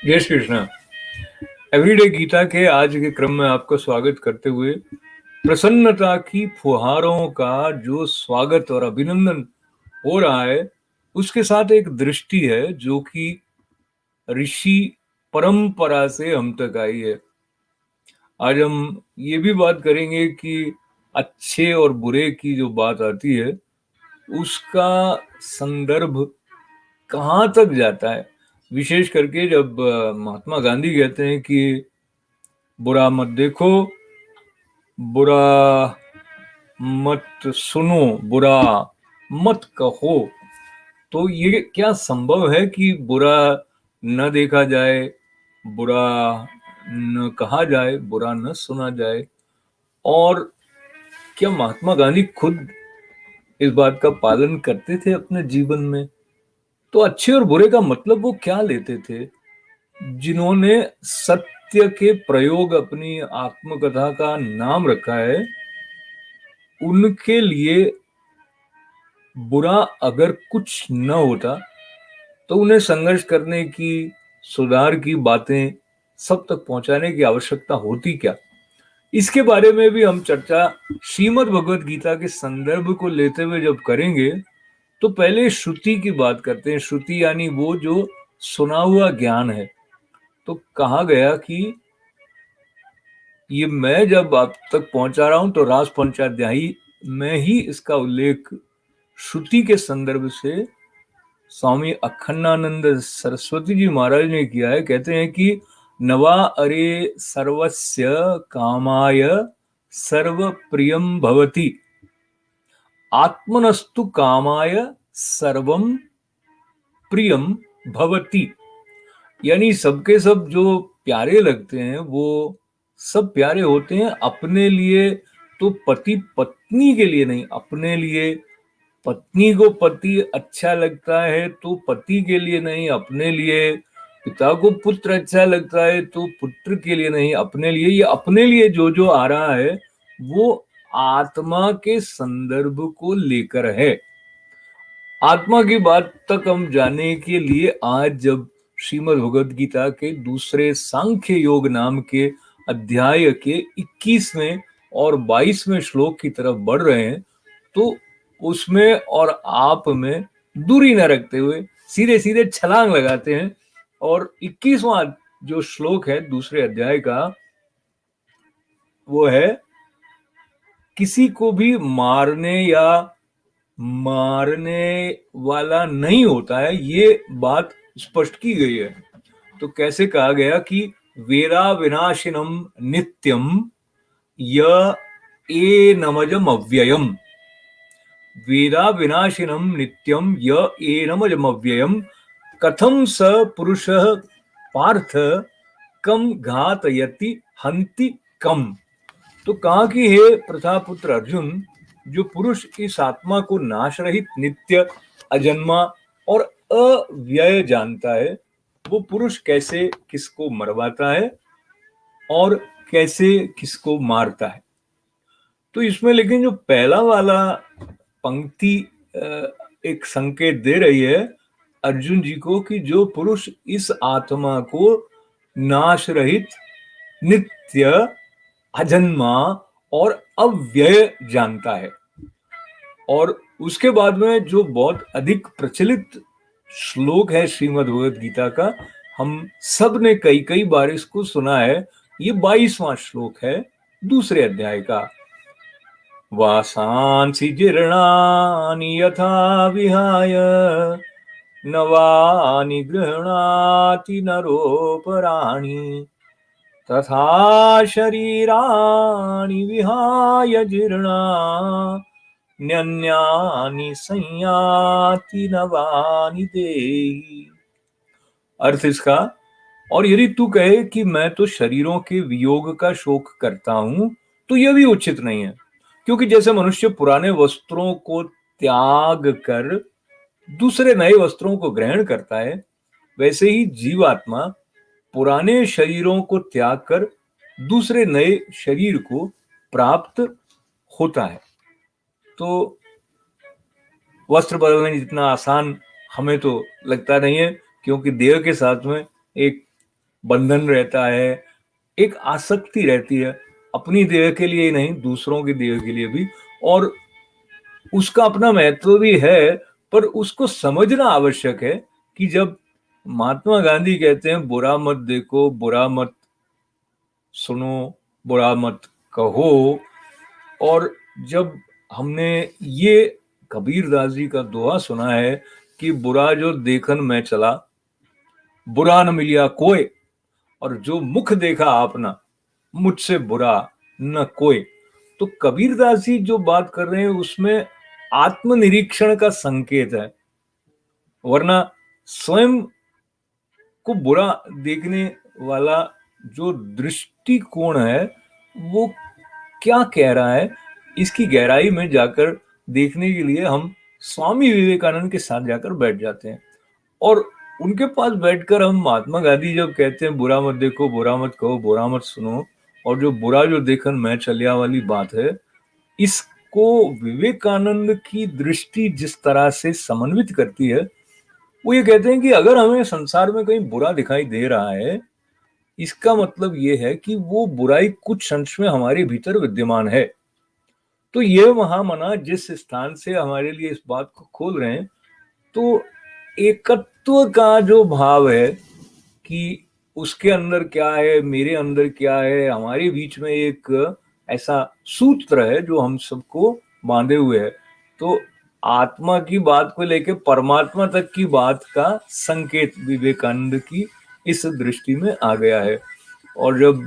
जय श्री कृष्ण। एवरीडे गीता के आज के क्रम में आपका स्वागत करते हुए प्रसन्नता की फुहारों का जो स्वागत और अभिनंदन हो रहा है, उसके साथ एक दृष्टि है जो कि ऋषि परंपरा से हम तक आई है। आज हम ये भी बात करेंगे कि अच्छे और बुरे की जो बात आती है उसका संदर्भ कहाँ तक जाता है। विशेष करके जब महात्मा गांधी कहते हैं कि बुरा मत देखो, बुरा मत सुनो, बुरा मत कहो, तो ये क्या संभव है कि बुरा न देखा जाए, बुरा न कहा जाए, बुरा न सुना जाए? और क्या महात्मा गांधी खुद इस बात का पालन करते थे अपने जीवन में? तो अच्छे और बुरे का मतलब वो क्या लेते थे? जिन्होंने सत्य के प्रयोग अपनी आत्मकथा का नाम रखा है, उनके लिए बुरा अगर कुछ न होता तो उन्हें संघर्ष करने की, सुधार की बातें सब तक पहुंचाने की आवश्यकता होती क्या? इसके बारे में भी हम चर्चा श्रीमद् भगवद गीता के संदर्भ को लेते हुए जब करेंगे, तो पहले श्रुति की बात करते हैं। श्रुति यानी वो जो सुना हुआ ज्ञान है। तो कहा गया कि ये मैं जब आप तक पहुंचा रहा हूं तो रास पंचाध्यायी में ही इसका उल्लेख श्रुति के संदर्भ से स्वामी अखंडानंद सरस्वती जी महाराज ने किया है। कहते हैं कि नवा अरे सर्वस्य कामाय सर्व प्रियम भवति, आत्मनस्तु कामाय सर्वम प्रियम भवति। यानी सबके सब जो प्यारे लगते हैं वो सब प्यारे होते हैं अपने लिए, तो पति पत्नी के लिए नहीं, अपने लिए। पत्नी को पति अच्छा लगता है तो पति के लिए नहीं, अपने लिए। पिता को पुत्र अच्छा लगता है तो पुत्र के लिए नहीं, अपने लिए। ये अपने लिए जो जो आ रहा है वो आत्मा के संदर्भ को लेकर है। आत्मा की बात तक हम जाने के लिए आज जब श्रीमद् भगवद गीता के दूसरे सांख्य योग नाम के अध्याय के 21वें और 22वें श्लोक की तरफ बढ़ रहे हैं, तो उसमें और आप में दूरी न रखते हुए सीधे सीधे छलांग लगाते हैं। और 21वां जो श्लोक है दूसरे अध्याय का, वो है किसी को भी मारने या मारने वाला नहीं होता है, ये बात स्पष्ट की गई है। तो कैसे कहा गया कि वेरा विनाशिनम नित्यम य एनमजम अव्ययम, वेरा विनाशिनम नित्यम य एनमजम अव्ययम, कथम स पुरुषः पार्थ कम घातयति हंति कम। तो कहा कि हे प्रथापुत्र अर्जुन, जो पुरुष इस आत्मा को नाश रहित, नित्य, अजन्मा और अव्यय जानता है, वो पुरुष कैसे किसको मरवाता है और कैसे किसको मारता है। तो इसमें लेकिन जो पहला वाला पंक्ति एक संकेत दे रही है अर्जुन जी को कि जो पुरुष इस आत्मा को नाश रहित, नित्य, अजन्मा और अव्यय जानता है। और उसके बाद में जो बहुत अधिक प्रचलित श्लोक है श्रीमद् भगवद गीता का, हम सब ने कई कई बार इसको सुना है। ये 22वां श्लोक है दूसरे अध्याय का। वासांसि जीर्णानि यथा विहाय नवानि गृह्णाति नरोपराणि, तथा शरीराणि विहाय जीर्णा न्यन्यानि संयाति नवानि देहि। अर्थ इसका, और यदि तू कहे कि मैं तो शरीरों के वियोग का शोक करता हूं, तो यह भी उचित नहीं है। क्योंकि जैसे मनुष्य पुराने वस्त्रों को त्याग कर दूसरे नए वस्त्रों को ग्रहण करता है, वैसे ही जीवात्मा पुराने शरीरों को त्याग कर दूसरे नए शरीर को प्राप्त होता है। तो वस्त्र बदलना जितना आसान हमें तो लगता नहीं है, क्योंकि देह के साथ में एक बंधन रहता है, एक आसक्ति रहती है, अपनी देह के लिए ही नहीं, दूसरों की देह के लिए भी, और उसका अपना महत्व भी है, पर उसको समझना आवश्यक है कि जब महात्मा गांधी कहते हैं बुरा मत देखो, बुरा मत सुनो, बुरा मत कहो, और जब हमने ये कबीरदास जी का दोहा सुना है कि बुरा जो देखन मैं चला, बुरा न मिलिया कोई, और जो मुख देखा आपना, मुझसे बुरा न कोई। तो कबीरदास जी जो बात कर रहे हैं उसमें आत्मनिरीक्षण का संकेत है, वरना स्वयं को बुरा देखने वाला जो दृष्टिकोण है वो क्या कह रहा है, इसकी गहराई में जाकर देखने के लिए हम स्वामी विवेकानंद के साथ जाकर बैठ जाते हैं, और उनके पास बैठकर हम महात्मा गांधी जब कहते हैं बुरा मत देखो, बुरा मत कहो, बुरा मत सुनो, और जो बुरा जो देखन मैं चलिया वाली बात है, इसको विवेकानंद की दृष्टि जिस तरह से समन्वित करती है, वो ये कहते हैं कि अगर हमें संसार में कहीं बुरा दिखाई दे रहा है, इसका मतलब ये है कि वो बुराई कुछ अंश में हमारे भीतर विद्यमान है। तो ये महामना जिस स्थान से हमारे लिए इस बात को खोल रहे हैं, तो एकत्व का जो भाव है कि उसके अंदर क्या है, मेरे अंदर क्या है, हमारे बीच में एक ऐसा सूत्र है जो हम सबको बांधे हुए है, तो आत्मा की बात को लेकर परमात्मा तक की बात का संकेत विवेकानंद की इस दृष्टि में आ गया है। और जब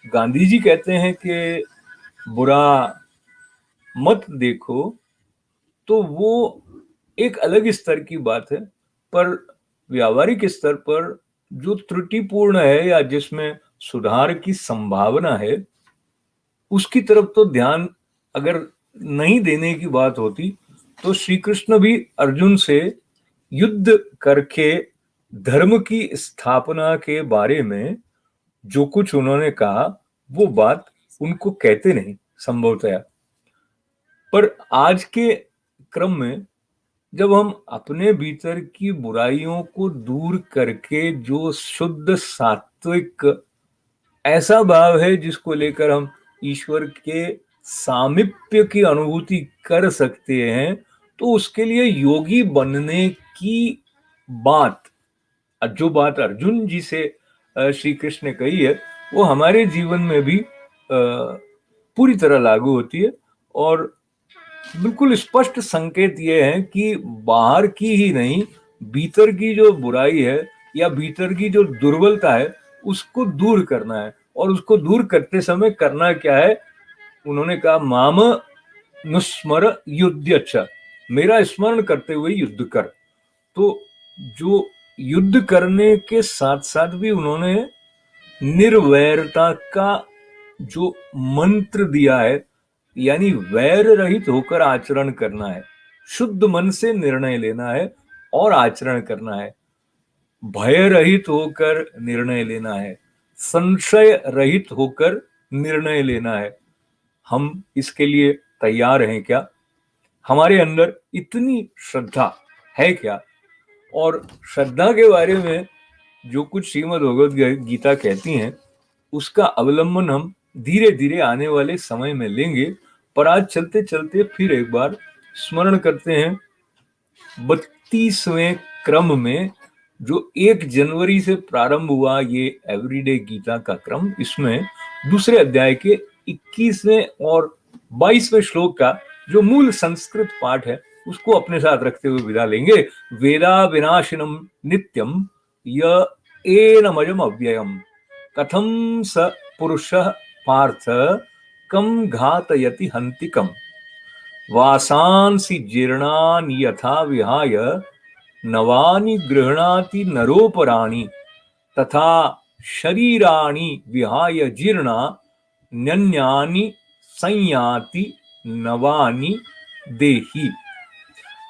गांधी जी कहते हैं कि बुरा मत देखो, तो वो एक अलग स्तर की बात है, पर व्यावहारिक स्तर पर जो त्रुटिपूर्ण है या जिसमें सुधार की संभावना है, उसकी तरफ तो ध्यान अगर नहीं देने की बात होती तो श्री कृष्ण भी अर्जुन से युद्ध करके धर्म की स्थापना के बारे में जो कुछ उन्होंने कहा वो बात उनको कहते नहीं संभवतया। पर आज के क्रम में जब हम अपने भीतर की बुराइयों को दूर करके जो शुद्ध सात्विक ऐसा भाव है जिसको लेकर हम ईश्वर के सामीप्य की अनुभूति कर सकते हैं, तो उसके लिए योगी बनने की बात, जो बात अर्जुन जी से श्री कृष्ण ने कही है, वो हमारे जीवन में भी पूरी तरह लागू होती है। और बिल्कुल स्पष्ट संकेत ये है कि बाहर की ही नहीं, भीतर की जो बुराई है या भीतर की जो दुर्बलता है उसको दूर करना है, और उसको दूर करते समय करना क्या है, उन्होंने कहा माम नुस्मर युद्ध, मेरा स्मरण करते हुए युद्ध कर। तो जो युद्ध करने के साथ साथ भी उन्होंने निर्वैरता का जो मंत्र दिया है, यानी वैर रहित होकर आचरण करना है, शुद्ध मन से निर्णय लेना है और आचरण करना है, भय रहित होकर निर्णय लेना है, संशय रहित होकर निर्णय लेना है। हम इसके लिए तैयार हैं क्या? हमारे अंदर इतनी श्रद्धा है क्या? और श्रद्धा के बारे में जो कुछ श्रीमद् भगवद गीता कहती हैं उसका अवलंबन हम धीरे धीरे आने वाले समय में लेंगे, पर आज चलते चलते फिर एक बार स्मरण करते हैं 32वें क्रम में जो 1 जनवरी से प्रारंभ हुआ ये एवरीडे गीता का क्रम, इसमें दूसरे अध्याय के 21वें और 22वें श्लोक का जो मूल संस्कृत पाठ है उसको अपने साथ रखते हुए विदा लेंगे। वेदा विनाशिनम नित्यम य एनमयम अव्ययम कथम स पुरुषः पार्थ कम घातयति हन्तिकम वासांसि जीर्णानि यथा विहाय नवानि गृह्णाति नरोपराणि तथा शरीराणि विहाय जीर्णा न्यन्यानि संयाति नवानि देहि।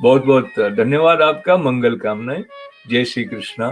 बहुत बहुत धन्यवाद आपका, मंगल कामनाएं। जय श्री कृष्ण।